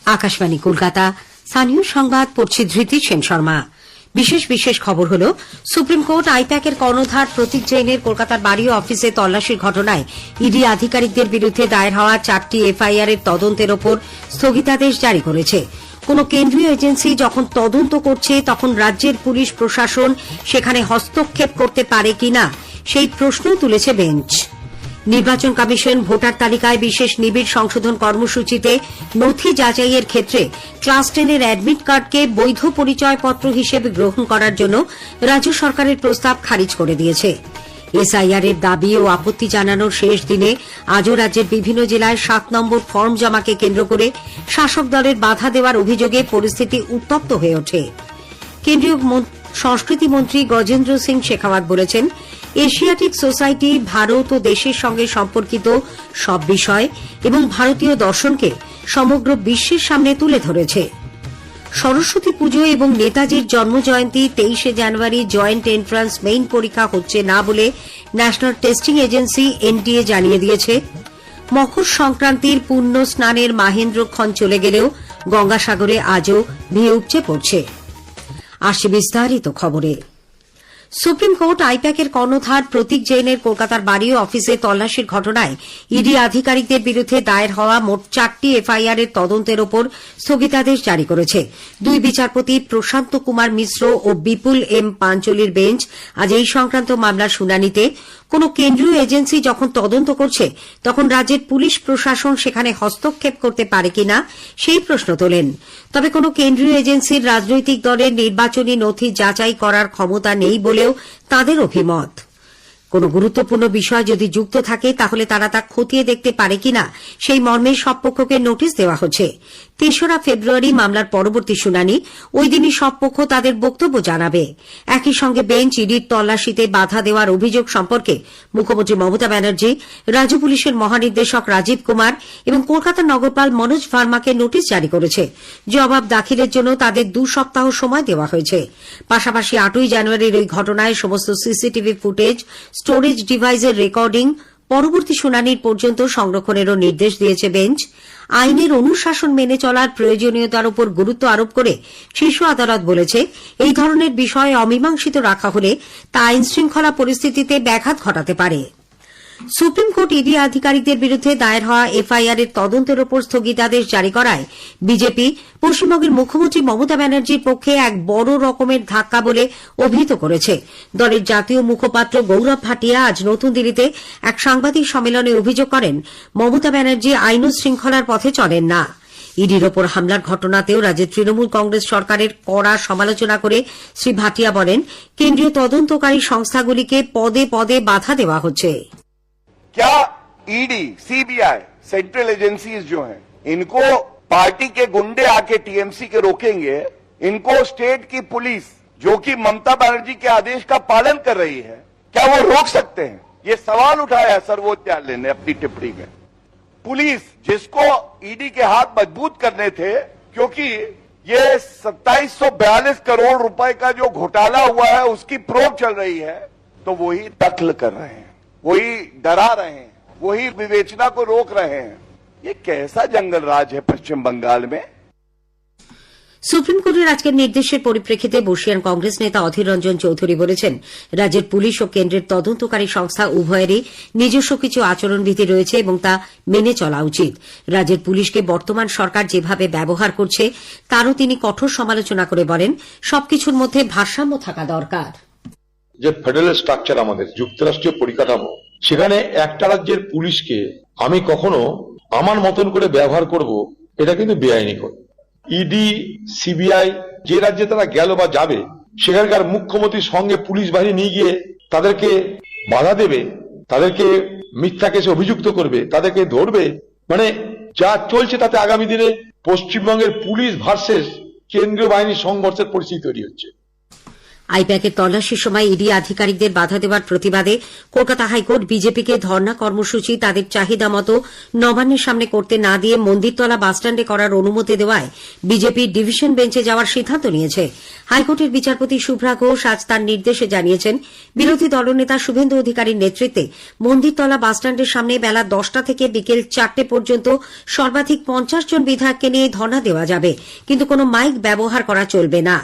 আকাশবাণী কলকাতা। স্থানীয় সংবাদ পড়ছি ধৃতি সেন শর্মা। বিশেষ খবর হল, সুপ্রিম কোর্ট আইপ্যাকের কর্ণধার প্রতীক জৈনের কলকাতার বাড়ি ও অফিসে তল্লাশির ঘটনায় ইডি আধিকারিকদের বিরুদ্ধে দায়ের হওয়া 4টি এফআইআর এর তদন্তের ওপর স্থগিতাদেশ জারি করেছে। কোন কেন্দ্রীয় এজেন্সি যখন তদন্ত করছে তখন রাজ্যের পুলিশ প্রশাসন সেখানে হস্তক্ষেপ করতে পারে কিনা সেই প্রশ্ন তুলেছে বেঞ্চ। নির্বাচন কমিশন ভোটার তালিকায় বিশেষ নিবিড় সংশোধন কর্মসূচিতে নথি যাচাইয়ের ক্ষেত্রে ক্লাস 10 এর অ্যাডমিট কার্ডকে বৈধ পরিচয়পত্র হিসেবে গ্রহণ করার জন্য রাজ্য সরকারের প্রস্তাব খারিজ করে দিয়েছে। এসআইআর এর দাবি ও আপত্তি জানানোর শেষ দিনে আজও রাজ্যের বিভিন্ন জেলায় 7 নম্বর ফর্ম জমাকে কেন্দ্র করে শাসক দলের বাধা দেওয়ার অভিযোগে পরিস্থিতি উত্তপ্ত হয়ে ওঠে। কেন্দ্রীয় সংস্কৃতি মন্ত্রী গজেন্দ্র সিং শেখাওয়াত বলেছেন, এশিয়াটিক সোসাইটি ভারত ও দেশের সঙ্গে সম্পর্কিত সব বিষয় এবং ভারতীয় দর্শনকে সমগ্র বিশ্বের সামনে তুলে ধরেছে। সরস্বতী পুজো এবং নেতাজির জন্মজয়ন্তী 23শে জানুয়ারি জয়েন্ট এন্ট্রান্স মেইন পরীক্ষা হচ্ছে না বলে ন্যাশনাল টেস্টিং এজেন্সি এনটিএ জানিয়ে দিয়েছে। মকর সংক্রান্তির পুণ্য স্নানের মাহেন্দ্রক্ষণ চলে গেলেও গঙ্গাসাগরে আজও ভিড় উপচে পড়ছে। আসছে বিস্তারিত খবরে। সুপ্রিম কোর্ট আইপ্যাকের কর্ণধার প্রতীক জৈনের কলকাতার বাড়ি ও অফিসে তল্লাশির ঘটনায় ইডি আধিকারিকদের বিরুদ্ধে দায়ের হওয়া মোট 4টি এফআইআর এর তদন্তের ওপর স্থগিতাদেশ জারি করেছে। দুই বিচারপতি প্রশান্ত কুমার মিশ্র ও বিপুল এম পাঞ্চলির বেঞ্চ আজ এই সংক্রান্ত মামলার শুনানিতে কোন কেন্দ্রীয় এজেন্সি যখন তদন্ত করছে তখন রাজ্যের পুলিশ প্রশাসন সেখানে হস্তক্ষেপ করতে পারে কিনা সেই প্রশ্ন তোলেন। তবে কোন কেন্দ্রীয় এজেন্সির রাজনৈতিক দলের নির্বাচনী নথি যাচাই করার ক্ষমতা নেই বলেও তাদের অভিমত। কোন গুরুত্বপূর্ণ বিষয় যদি যুক্ত থাকে তাহলে তারা তা খতিয়ে দেখতে পারে কিনা সেই মর্মে সব পক্ষকে নোটিশ দেওয়া হচ্ছে। 3রা ফেব্রুয়ারি মামলার পরবর্তী শুনানি। ওই দিনই সব পক্ষ তাদের বক্তব্য জানাবে। একই সঙ্গে বেঞ্চ ইডির তল্লাশিতে বাধা দেওয়ার অভিযোগ সম্পর্কে মুখ্যমন্ত্রী মমতা ব্যানার্জি, রাজ্য পুলিশের মহানির্দেশক রাজীব কুমার এবং কলকাতা নগরপাল মনোজ ভার্মাকে নোটিশ জারি করেছে। জবাব দাখিলের জন্য তাদের 2 সপ্তাহ সময় দেওয়া হয়েছে। পাশাপাশি 8ই জানুয়ারির ওই ঘটনায় সমস্ত সিসিটিভি ফুটেজ, স্টোরেজ ডিভাইসের রেকর্ডিং পরবর্তী শুনানির পর্যন্ত সংরক্ষণেরও নির্দেশ দিয়েছে বেঞ্চ। আইনের অনুশাসন মেনে চলার প্রয়োজনীয়তার উপর গুরুত্ব আরোপ করে শীর্ষ আদালত বলেছে, এই ধরনের বিষয় অমীমাংসিত রাখা হলে তা আইন শৃঙ্খলা পরিস্থিতিতে ব্যাঘাত ঘটাতে পারে। সুপ্রিম কোর্ট ইডি আধিকারিকদের বিরুদ্ধে দায়ের হওয়া এফআইআর এর তদন্তের ওপর স্থগিতাদেশ জারি করায় বিজেপি পশ্চিমবঙ্গের মুখ্যমন্ত্রী মমতা ব্যানার্জির পক্ষে এক বড় রকমের ধাক্কা বলে অভিহিত করেছে। দলের জাতীয় মুখপাত্র গৌরব ভাটিয়া আজ নতুন দিল্লিতে এক সাংবাদিক সম্মেলনে অভিযোগ করেন, মমতা ব্যানার্জি আইন ও শৃঙ্খলার পথে চলেন না। ইডির ওপর হামলার ঘটনাতেও রাজ্যের তৃণমূল কংগ্রেস সরকারের কড়া সমালোচনা করে শ্রী ভাটিয়া বলেন, কেন্দ্রীয় তদন্তকারী সংস্থাগুলিকে পদে পদে বাধা দেওয়া হচ্ছে। क्या ईडी, सीबीआई, सेंट्रल एजेंसीज जो हैं, इनको पार्टी के गुंडे आके टीएमसी के रोकेंगे? इनको स्टेट की पुलिस जो कि ममता बनर्जी के आदेश का पालन कर रही है, क्या वो रोक सकते हैं? ये सवाल उठाया है सर्वोच्च न्यायालय ने अपनी टिप्पणी में। पुलिस जिसको ईडी के हाथ मजबूत करने थे, क्योंकि ये 2742 करोड़ रुपए का जो घोटाला हुआ है उसकी प्रोब चल रही है, तो वही दखल कर रहे हैं, वही डरा रहे हैं, वही विवेचना को रोक रहे हैं। ये कैसा जंगल राज है पश्चिम बंगाल में? সুপ্রিম কোর্টের আজকের নির্দেশের পরিপ্রেক্ষিতে বর্ষিয়ান কংগ্রেস নেতা অধীর রঞ্জন চৌধুরী বলেছেন, রাজ্যের পুলিশ ও কেন্দ্রের তদন্তকারী সংস্থা উভয়েরই নিজস্ব কিছু আচরণবিধি রয়েছে এবং তা মেনে চলা উচিত। রাজ্যের পুলিশকে বর্তমান সরকার যেভাবে ব্যবহার করছে তারও তিনি কঠোর সমালোচনা করে বলেন, সবকিছুর মধ্যে ভারসাম্য থাকা দরকার। যে ফেডারেল স্ট্রাকচার আমাদের যুক্তরাষ্ট্রীয় পরিকাঠামো, সেখানে একটা রাজ্যের পুলিশকে আমি কখনো আমার মতন করে ব্যবহার করব, এটা কিন্তু বেআইনি। ইডি, সিবিআই যে রাজ্যে তারা গেল বা যাবে, সেখানকার মুখ্যমন্ত্রীর সঙ্গে পুলিশ বাহিনী নিয়ে গিয়ে তাদেরকে বাধা দেবে, তাদেরকে মিথ্যা কেসে অভিযুক্ত করবে, তাদেরকে ধরবে। মানে যা চলছে তাতে আগামী দিনে পশ্চিমবঙ্গের পুলিশ ভার্সেস কেন্দ্রীয় বাহিনীর সংঘর্ষের পরিস্থিতি তৈরি হচ্ছে। আইপ্যাকের তল্লাশির সময় ইডি আধিকারিকদের বাধা দেওয়ার প্রতিবাদে কলকাতা হাইকোর্ট বিজেপিকে ধর্ণা কর্মসূচি তাদের চাহিদা মতো নবান্নের সামনে করতে না দিয়ে মন্দিরতলা বাসস্ট্যান্ডে করার অনুমতি দেওয়ায় বিজেপির ডিভিশন বেঞ্চে যাওয়ার সিদ্ধান্ত নিয়েছে। হাইকোর্টের বিচারপতি শুভ্রা ঘোষ আজ তার নির্দেশে জানিয়েছেন, বিরোধী দলনেতা শুভেন্দু অধিকারীর নেতৃত্বে মন্দিরতলা বাসস্ট্যান্ডের সামনে বেলা 10টা থেকে বিকেল 4টে পর্যন্ত সর্বাধিক 50 জন বিধায়ককে নিয়ে ধর্ণা দেওয়া যাবে, কিন্তু কোনো মাইক ব্যবহার করা চলবে না।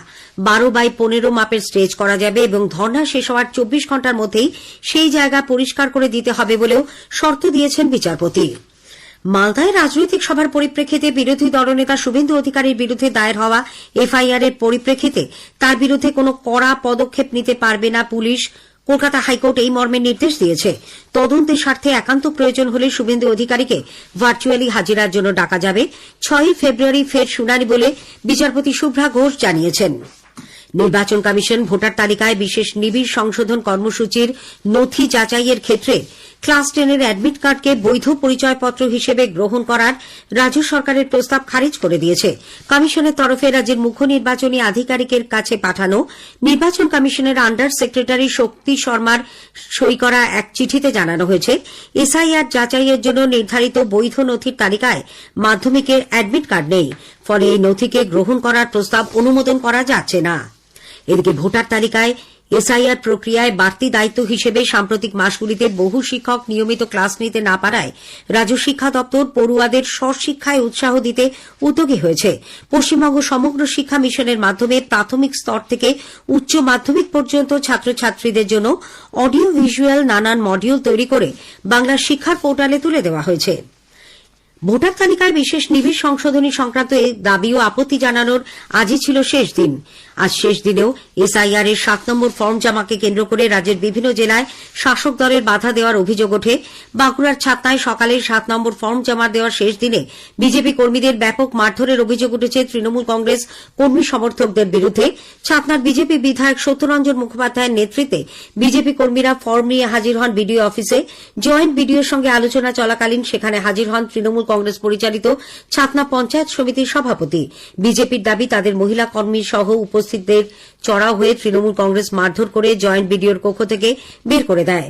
12x15 মাপের স্টেজ করা যাবে এবং ধর্ণা শেষ হওয়ার 24 ঘণ্টার মধ্যেই সেই জায়গা পরিষ্কার করে দিতে হবে বলেও শর্ত দিয়েছেন বিচারপতি। মালদায় রাজনৈতিক সভার পরিপ্রেক্ষিতে বিরোধী দলনেতা শুভেন্দু অধিকারীর বিরুদ্ধে দায়ের হওয়া এফআইআর এর পরিপ্রেক্ষিতে তার বিরুদ্ধে কোনো কড়া পদক্ষেপ নিতে পারবে না পুলিশ। কলকাতা হাইকোর্ট এই মর্মে নির্দেশ দিয়েছে। তদন্তের স্বার্থে একান্ত প্রয়োজন হলে শুভেন্দু অধিকারীকে ভার্চুয়ালি হাজিরার জন্য ডাকা যাবে। 6ই ফেব্রুয়ারি ফের শুনানি বলে বিচারপতি শুভ্রা ঘোষ জানিয়েছেন। নির্বাচন কমিশন ভোটার তালিকায় বিশেষ নিবিড় সংশোধন কর্মসূচির নথি যাচাইয়ের ক্ষেত্রে ক্লাস 10-এর অ্যাডমিট কার্ডকে বৈধ পরিচয়পত্র হিসেবে গ্রহণ করার রাজ্য সরকারের প্রস্তাব খারিজ করে দিয়েছে। কমিশনের তরফে রাজ্যের মুখ্য নির্বাচনী আধিকারিকের কাছে পাঠানো নির্বাচন কমিশনের আন্ডার সেক্রেটারি শক্তি শর্মার সই করা এক চিঠিতে জানানো হয়েছে, এসআইআর যাচাইয়ের জন্য নির্ধারিত বৈধ নথির তালিকায় মাধ্যমিকের অ্যাডমিট কার্ড নেই, ফলে এই নথিকে গ্রহণ করার প্রস্তাব অনুমোদন করা যাচ্ছে না। এদিকে ভোটার তালিকায় এসআইআর প্রক্রিয়ায় বাড়তি দায়িত্ব হিসেবে সাম্প্রতিক মাসগুলিতে বহু শিক্ষক নিয়মিত ক্লাস নিতে না পারায় রাজ্য শিক্ষা দপ্তর পড়ুয়াদের স্বশিক্ষায় উৎসাহ দিতে উদ্যোগী হয়েছে। পশ্চিমবঙ্গ সমগ্র শিক্ষা মিশনের মাধ্যমে প্রাথমিক স্তর থেকে উচ্চ মাধ্যমিক পর্যন্ত ছাত্রছাত্রীদের জন্য অডিও ভিজুয়াল নানান মডিউল তৈরি করে বাংলা শিক্ষার পোর্টালে তুলে দেওয়া হয়েছে। ভোটার তালিকায় বিশেষ নিবিড় সংশোধনী সংক্রান্ত এই দাবি ও আপত্তি জানানোর আজই ছিল শেষ দিন। আজ শেষ দিনেও এসআইআর এর 7 নম্বর ফর্ম জমাকে কেন্দ্র করে রাজ্যের বিভিন্ন জেলায় শাসক দলের বাধা দেওয়ার অভিযোগ ওঠে। বাঁকুড়ার ছাতনায় সকালে 7 নম্বর ফর্ম জমা দেওয়ার শেষ দিনে বিজেপি কর্মীদের ব্যাপক মারধরের অভিযোগ উঠেছে তৃণমূল কংগ্রেস কর্মী সমর্থকদের বিরুদ্ধে। ছাতনার বিজেপি বিধায়ক সত্যরঞ্জন মুখোপাধ্যায়ের নেতৃত্বে বিজেপি কর্মীরা ফর্ম নিয়ে হাজির হন বিডিও অফিসে। জয়েন্ট বিডিওর সঙ্গে আলোচনা চলাকালীন সেখানে হাজির হন তৃণমূল কংগ্রেস পরিচালিত ছাতনা পঞ্চায়েত সমিতির সভাপতি। বিজেপির দাবি, তাদের মহিলা কর্মী সহ উপস্থিতদের চড়াও হয়ে তৃণমূল কংগ্রেস মারধর করে জয়েন্ট বিডিওর কক্ষ থেকে বের করে দেয়।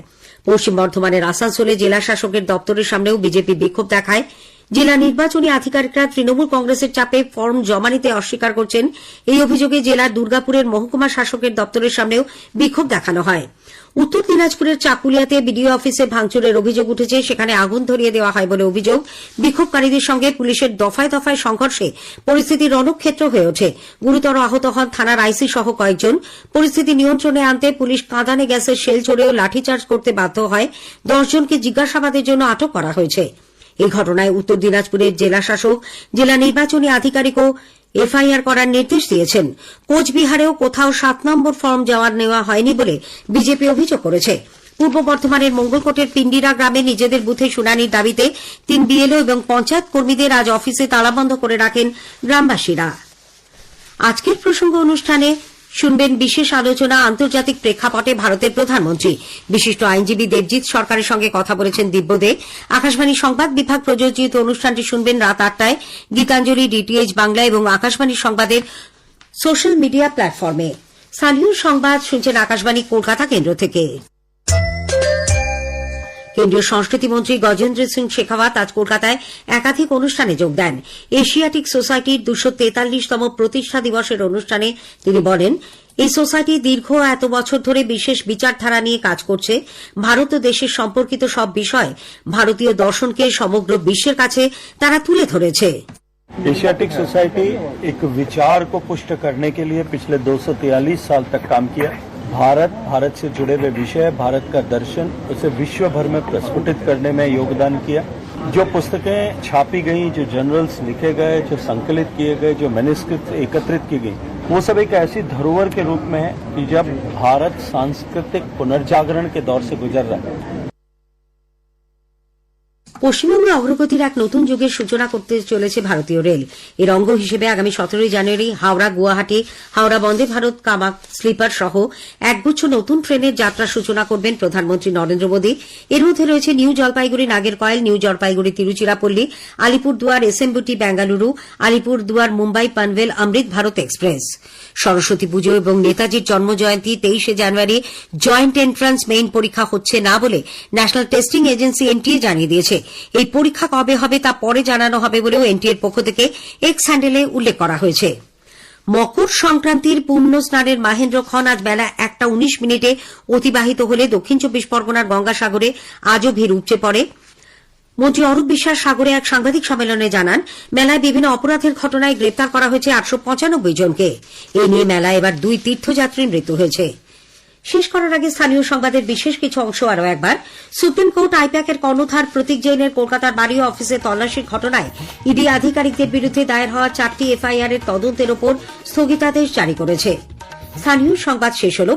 পশ্চিম বর্ধমানের আসানসোলে জেলা শাসকের দপ্তরের সামনেও বিজেপি বিক্ষোভ দেখায়। জেলা নির্বাচনী আধিকারিকরা তৃণমূল কংগ্রেসের চাপে ফর্ম জমা নিতে অস্বীকার করছেন। এই অভিযোগে জেলার দুর্গাপুরের মহকুমা শাসকের দপ্তরের সামনেও বিক্ষোভ দেখানো হয়। উত্তর দিনাজপুরের চাকুলিয়াতে বিডিও অফিসে ভাঙচুরের অভিযোগ উঠেছে, সেখানে আগুন ধরিয়ে দেওয়া হয় বলে অভিযোগ। বিক্ষোভকারীদের সঙ্গে পুলিশের দফায় দফায় সংঘর্ষে পরিস্থিতি রণক্ষেত্র হয়ে ওঠে। গুরুতর আহত হন থানার আইসি সহ কয়েকজন। পরিস্থিতি নিয়ন্ত্রণে আনতে পুলিশ কাঁদানে গ্যাসের শেল ছড়েও লাঠিচার্জ করতে বাধ্য হয়। 10 জনকে জিজ্ঞাসাবাদের জন্য আটক করা হয়েছে। এই ঘটনায় উত্তর দিনাজপুরের জেলা শাসক জেলা নির্বাচনী আধিকারিকও এফআইআর করার নির্দেশ দিয়েছেন। কোচবিহারেও কোথাও 7 নম্বর ফর্ম জমা নেওয়া হয়নি বলে বিজেপি অভিযোগ করেছে। পূর্ব বর্ধমানের মঙ্গলকোটের পিন্ডিরা গ্রামে নিজেদের বুথে শুনানির দাবিতে 3 বিএলও এবং পঞ্চায়েত কর্মীদের আজ অফিসে তালাবন্ধ করে রাখেন গ্রামবাসীরা। আজকের প্রসঙ্গ অনুষ্ঠানে শুনবেন বিশেষ আলোচনা, আন্তর্জাতিক প্রেক্ষাপটে ভারতের প্রধানমন্ত্রী। বিশিষ্ট আইনজীবী দেবজিৎ সরকারের সঙ্গে কথা বলেছেন দিব্য দে। আকাশবাণী সংবাদ বিভাগ প্রযোজিত অনুষ্ঠানটি শুনবেন রাত 8টায় গীতাঞ্জলি ডিটিএইচ বাংলা এবং আকাশবাণী সংবাদের সোশ্যাল মিডিয়া প্ল্যাটফর্মে। স্থানীয় সংবাদ শুনছেন আকাশবাণী কলকাতা কেন্দ্র থেকে। কেন্দ্রীয় সংস্কৃতিমন্ত্রী গজেন্দ্র সিং শেখাওয়াত আজ কলকাতায় একাধিক অনুষ্ঠানে যোগ দেন। এশিয়াটিক সোসাইটির 243তম প্রতিষ্ঠা দিবসের অনুষ্ঠানে তিনি বলেন, এই সোসাইটি দীর্ঘ এত বছর ধরে বিশেষ বিচারধারা নিয়ে কাজ করছে। ভারত ও দেশের সম্পর্কিত সব বিষয় ভারতীয় দর্শনকে সমগ্র বিশ্বের কাছে তারা তুলে ধরেছে। एशियाटिक सोसाइटी एक विचार को पुष्ट करने के लिए पिछले 243 साल तक काम किया। भारत से जुड़े हुए विषय, भारत का दर्शन, उसे विश्व भर में प्रस्फुटित करने में योगदान किया। जो पुस्तकें छापी गई, जो जर्नल्स लिखे गए, जो संकलित किए गए, जो मैन्युस्क्रिप्ट एकत्रित की गई, वो सब एक ऐसी धरोहर के रूप में है कि जब भारत सांस्कृतिक पुनर्जागरण के दौर से गुजर रहा है। পশ্চিমবঙ্গে অগ্রগতির এক নতুন যুগের সূচনা করতে চলেছে ভারতীয় রেল। এর অঙ্গ হিসেবে আগামী 17 জানুয়ারি হাওড়া গুয়াহাটি হাওড়া বন্দে ভারত কামাক স্লিপার সহ একগুচ্ছ নতুন ট্রেনের যাত্রার সূচনা করবেন প্রধানমন্ত্রী নরেন্দ্র মোদী। এর মধ্যে রয়েছে New Jalpaiguri Nagercoil, New Jalpaiguri Tiruchirappalli, Alipurduar SMVT Bengaluru, Alipurduar Mumbai Panvel Amrit Bharat express. Saraswati Puja এবং নেতাজির জন্মজয়ন্তী 23 জানুয়ারি জয়েন্ট এন্ট্রান্স মেইন পরীক্ষা হচ্ছে না বলে ন্যাশনাল টেস্টিং এজেন্সি এনটিএ জানিয়ে দিয়েছে। এই পরীক্ষা কবে হবে তা পরে জানানো হবে বলেও এনটিএর পক্ষ থেকে এক্স হ্যান্ডেলে উল্লেখ করা হয়েছে। মকর সংক্রান্তির পুণ্য স্নানের মাহেন্দ্রক্ষণ আজ বেলা 1:19 অতিবাহিত হলে দক্ষিণ 24 পরগনার গঙ্গাসাগরে আজও ভিড় উপচে পড়ে। মন্ত্রী অরূপ বিশ্বাস সাগরে এক সাংবাদিক সম্মেলনে জানান, মেলায় বিভিন্ন অপরাধের ঘটনায় গ্রেপ্তার করা হয়েছে 895 জনকে। এই নিয়ে মেলায় এবার 2 তীর্থযাত্রীর মৃত্যু হয়েছে। শেষ করার আগে স্থানীয় সংবাদের বিশেষ কিছু অংশ আরও একবার। সুপ্রিম কোর্ট আইপ্যাকের কর্ণধার প্রতীক জৈনের কলকাতার বাড়ি ও অফিসে তল্লাশির ঘটনায় ইডি আধিকারিকদের বিরুদ্ধে দায়ের হওয়া 4টি এফআইআর এর তদন্তের ওপর স্থগিতাদেশ জারি করেছে। স্থানীয় সংবাদ শেষ হল।